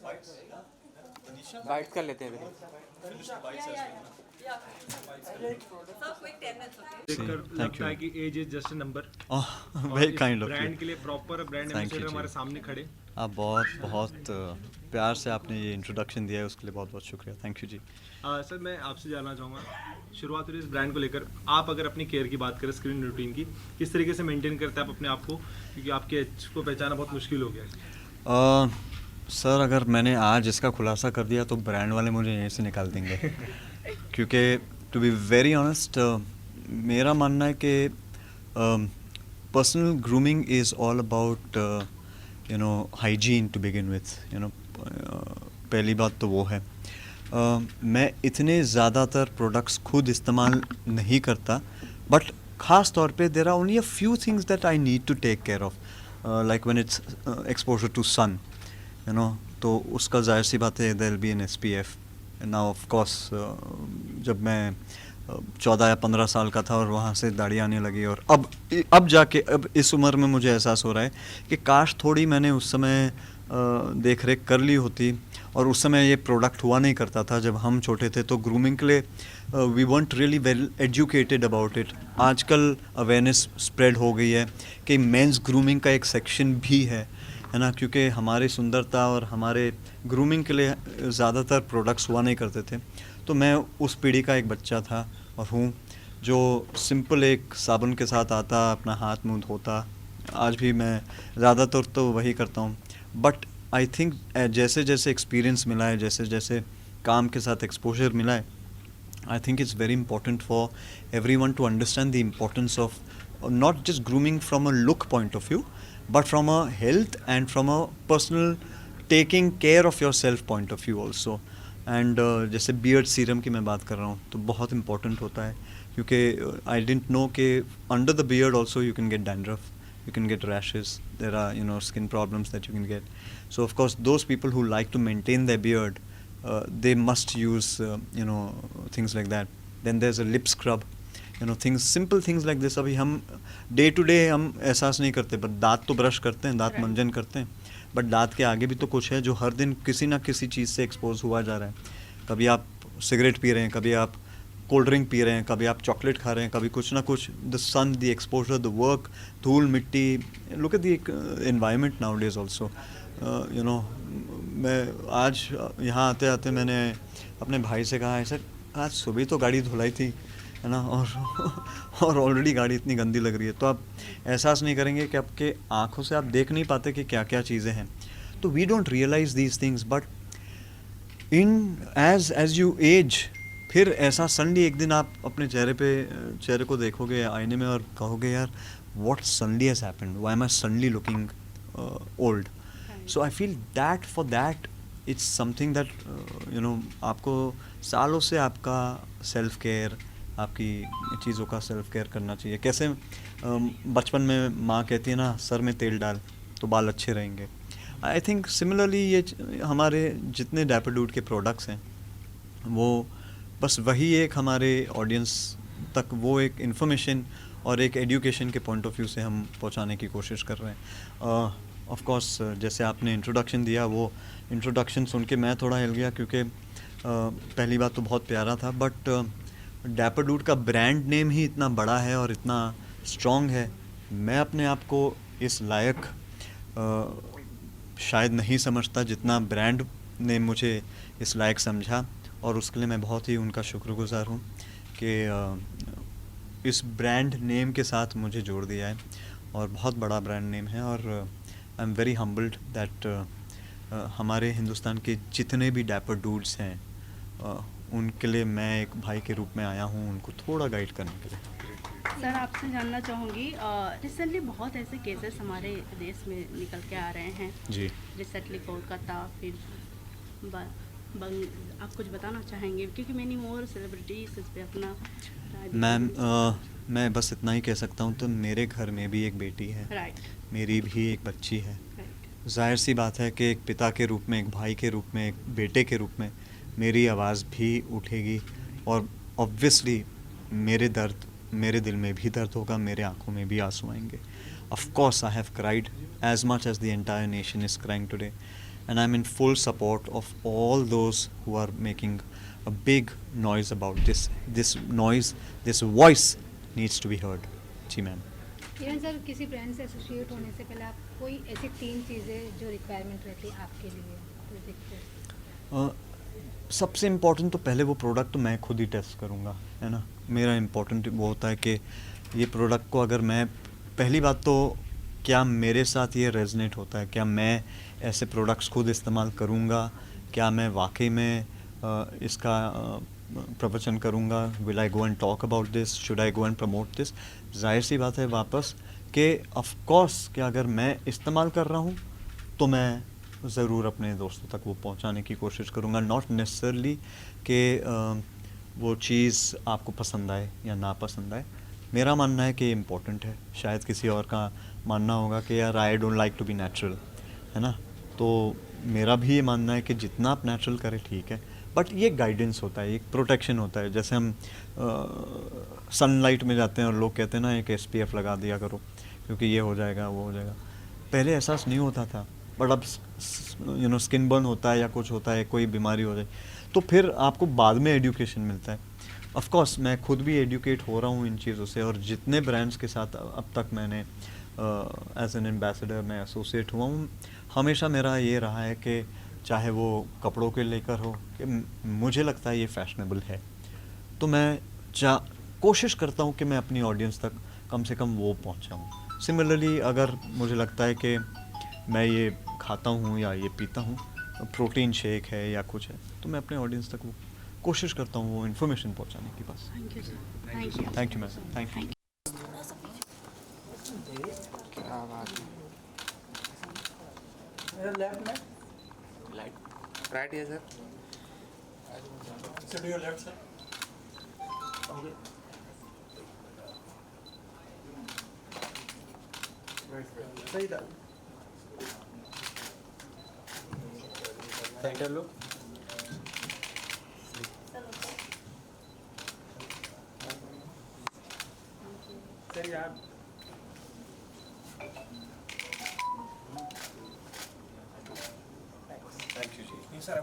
Bite कर लेते हैं देखकर लगता है कि age is just a number. Very kind of brand के लिए proper brand Thank you, ambassador ji. हमारे सामने खड़े। आप बहुत बहुत प्यार से आपने ये इंट्रोडक्शन दिया है, उसके लिए बहुत बहुत शुक्रिया। Thank you ji. सर मैं आपसे जानना चाहूँगा, शुरुआत हुई इस ब्रांड को लेकर, आप अगर अपनी केयर की बात करें, स्क्रीन रूटीन की, किस तरीके से मेंटेन करते हैं आप अपने आप को, क्योंकि आपके एज को पहचाना बहुत मुश्किल हो गया है। सर अगर मैंने आज इसका खुलासा कर दिया तो ब्रांड वाले मुझे यहीं से निकाल देंगे क्योंकि टू बी वेरी ऑनेस्ट मेरा मानना है कि personal grooming is all about you know hygiene to begin with, you know पहली बात तो वो है। मैं इतने ज़्यादातर प्रोडक्ट्स खुद इस्तेमाल नहीं करता, बट ख़ास तौर पे there are only a few things that I need to take care of, like when it's exposure to sun, you know, तो उसका जाहिर सी बात है there will be an SPF। Now of course जब मैं 14 या 15 साल का था और वहाँ से दाढ़ी आने लगी, और अब जाके अब इस उम्र में मुझे एहसास हो रहा है कि काश थोड़ी मैंने उस समय देख रेख कर ली होती, और उस समय ये प्रोडक्ट हुआ नहीं करता था जब हम छोटे थे, तो ग्रूमिंग के लिए we want really well educated about it. आजकल अवेयरनेस स्प्रेड हो गई है कि मेंस ग्रूमिंग का एक सेक्शन भी है ना, क्योंकि हमारी सुंदरता और हमारे ग्रूमिंग के लिए ज़्यादातर प्रोडक्ट्स हुआ नहीं करते थे। तो मैं उस पीढ़ी का एक बच्चा था और हूँ जो सिंपल एक साबुन के साथ आता, अपना हाथ मुंह धोता। आज भी मैं ज़्यादातर तो वही करता हूँ, बट आई थिंक जैसे जैसे एक्सपीरियंस मिला है, जैसे जैसे काम के साथ एक्सपोजर मिला है, I think it's very important for everyone to understand the importance of not just grooming from a look point of view, but from a health and from a personal taking care of yourself point of view also. And जैसे beard serum की मैं बात कर रहा हूँ तो बहुत important होता है, क्योंकि I didn't know कि under the beard also you can get dandruff, you can get rashes, there are, you know, skin problems that you can get. So of course those people who like to maintain their beard, they must use you know, things like that. Then there's a lip scrub, you know, things, simple things like this. अभी हम day to day हम एहसास नहीं करते, but दांत तो brush करते हैं, दांत मंजन करते हैं, बट दांत के आगे भी तो कुछ है जो हर दिन किसी ना किसी चीज़ से एक्सपोज हुआ जा रहा है। कभी आप सिगरेट पी रहे हैं, कभी आप कोल्ड ड्रिंक पी रहे हैं, कभी आप चॉकलेट खा रहे हैं, कभी कुछ ना कुछ, the sun, the exposure, the work, धूल मिट्टी, look at the environment nowadays also, you know. मैं आज यहाँ आते आते मैंने अपने भाई से कहा, ऐसा आज सुबह तो गाड़ी धुलाई थी, है ना, और ऑलरेडी गाड़ी इतनी गंदी लग रही है। तो आप एहसास नहीं करेंगे कि आपके आँखों से आप देख नहीं पाते कि क्या क्या चीज़ें हैं। तो we don't realize these things, but as you age, फिर ऐसा सडनली एक दिन आप अपने चेहरे को देखोगे आईने में और कहोगे, यार what suddenly has happened, why am I suddenly looking old. So I feel that for that it's something that you know, आपको सालों से आपका सेल्फ केयर, आपकी चीज़ों का सेल्फ केयर करना चाहिए। कैसे बचपन में माँ कहती है ना, सर में तेल डाल तो बाल अच्छे रहेंगे। आई थिंक सिमिलरली ये हमारे जितने डैपरडूड के प्रोडक्ट्स हैं, वो बस वही एक हमारे ऑडियंस तक वो एक इन्फॉर्मेशन और एक एजुकेशन के पॉइंट ऑफ व्यू से हम पहुंचाने की कोशिश कर रहे हैं। ऑफ कोर्स जैसे आपने इंट्रोडक्शन दिया, वो इंट्रोडक्शन सुन के मैं थोड़ा हिल गया, क्योंकि पहली बात तो बहुत प्यारा था, बट डैपरडूड का ब्रांड नेम ही इतना बड़ा है और इतना स्ट्रॉन्ग है। मैं अपने आप को इस लायक शायद नहीं समझता जितना ब्रांड ने मुझे इस लायक समझा, और उसके लिए मैं बहुत ही उनका शुक्रगुजार हूँ कि इस ब्रांड नेम के साथ मुझे जोड़ दिया है, और बहुत बड़ा ब्रांड नेम है। और I am very humbled that हमारे हिंदुस्तान के जितने भी डैपर डूड्स हैं, उनके लिए मैं एक भाई के रूप में आया हूँ, उनको थोड़ा गाइड करने के लिए। सर आपसे जानना चाहूँगी, रिसेंटली बहुत ऐसे केसेस हमारे देश में निकल के आ रहे हैं जी। रिसेंटली कोलकाता, फिर आप कुछ बताना चाहेंगे, क्योंकि मैनी मोर सेलिब्रिटीज इस पे अपना मैम मैं बस इतना ही कह सकता हूँ, तो मेरे घर में भी एक बेटी है, राइट, मेरी भी एक बच्ची है। राइट, जाहिर सी बात है कि एक पिता के रूप में, एक भाई के रूप में, एक बेटे के रूप में मेरी आवाज़ भी उठेगी, और ऑब्वियसली मेरे दर्द, मेरे दिल में भी दर्द होगा, मेरे आंखों में भी आंसू आएंगे। Of course I have cried as much as the entire nation is crying today, and I'm in full support of all those who are making a big noise about this. This noise, this voice needs to be heard. जी ma'am. Kiran sir, किसी brand से associate होने से पहले आप कोई ऐसी 3 चीज़ें जो रिक्वायरमेंट रहती है आपके लिए तो देखते हैं? सबसे इम्पोर्टेंट तो पहले वो प्रोडक्ट मैं खुद ही टेस्ट करूँगा, है ना. मेरा इम्पोर्टेंट वो होता है कि ये प्रोडक्ट को अगर मैं, पहली बात तो क्या मेरे साथ ये रेजनेट होता है, क्या मैं ऐसे प्रोडक्ट्स खुद इस्तेमाल करूँगा, क्या मैं वाकई में इसका प्रवचन करूँगा, will I go and talk about this, should I go and promote this. जाहिर सी बात है वापस कि ऑफ कोर्स कि अगर मैं इस्तेमाल कर रहा हूँ तो मैं ज़रूर अपने दोस्तों तक वो पहुँचाने की कोशिश करूँगा. नॉट नेसेसरली कि वो चीज़ आपको पसंद आए या ना पसंद आए. मेरा मानना है कि इम्पोर्टेंट है. शायद किसी और का मानना होगा कि यार I don't like to be natural, है ना. तो मेरा भी ये मानना है कि जितना आप नेचुरल करें ठीक है, बट ये गाइडेंस होता है, एक प्रोटेक्शन होता है. जैसे हम सनलाइट में जाते हैं और लोग कहते हैं ना एक SPF लगा दिया करो क्योंकि ये हो जाएगा वो हो जाएगा. पहले एहसास नहीं होता था, बट अब स्किन बर्न होता है या कुछ होता है, कोई बीमारी हो जाए तो फिर आपको बाद में एजुकेशन मिलता है. ऑफ कोर्स मैं खुद भी एजुकेट हो रहा हूँ इन चीज़ों से, और जितने ब्रांड्स के साथ अब तक मैंने एज एन एम्बेसडर मैं एसोसिएट हुआ हूँ, हमेशा मेरा ये रहा है कि चाहे वो कपड़ों के लेकर हो, कि मुझे लगता है ये फैशनेबल है तो मैं कोशिश करता हूँ कि मैं अपनी ऑडियंस तक कम से कम वो पहुँचाऊँ. सिमिलरली अगर मुझे लगता है कि मैं ये खाता हूँ या ये पीता हूँ, प्रोटीन शेक है या कुछ है, तो मैं अपने ऑडियंस तक वो कोशिश करता हूँ वो इन्फॉर्मेशन पहुँचाने की. बस. Thank you sir. Thank you. Thank you ma'am. Thank you. क्या बात है. लाइट राइट है sir. Sit to your left, sir. Okay. Right. Say that. Center look. Sir, यार. Thank you, जी. Sir,